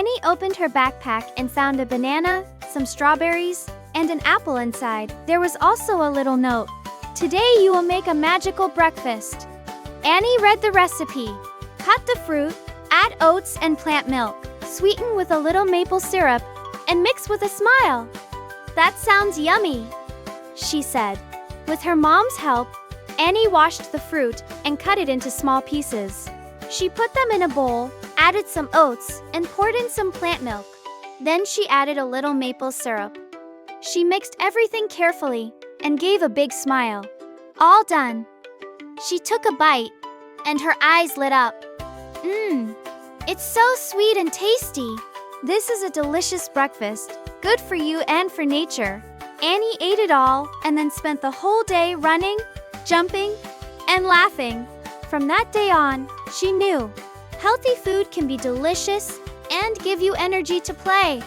Annie opened her backpack and found a banana, some strawberries, and an apple inside. There was also a little note. Today you will make a magical breakfast. Annie read the recipe. Cut the fruit, add oats and plant milk, sweeten with a little maple syrup, and mix with a smile. That sounds yummy, she said. With her mom's help, Annie washed the fruit and cut it into small pieces. She put them in a bowl, added some oats, and poured in some plant milk. Then she added a little maple syrup. She mixed everything carefully and gave a big smile. All done. She took a bite, and her eyes lit up. It's so sweet and tasty. This is a delicious breakfast, good for you and for nature. Annie ate it all and then spent the whole day running, jumping, and laughing. From that day on, she knew healthy food can be delicious and give you energy to play.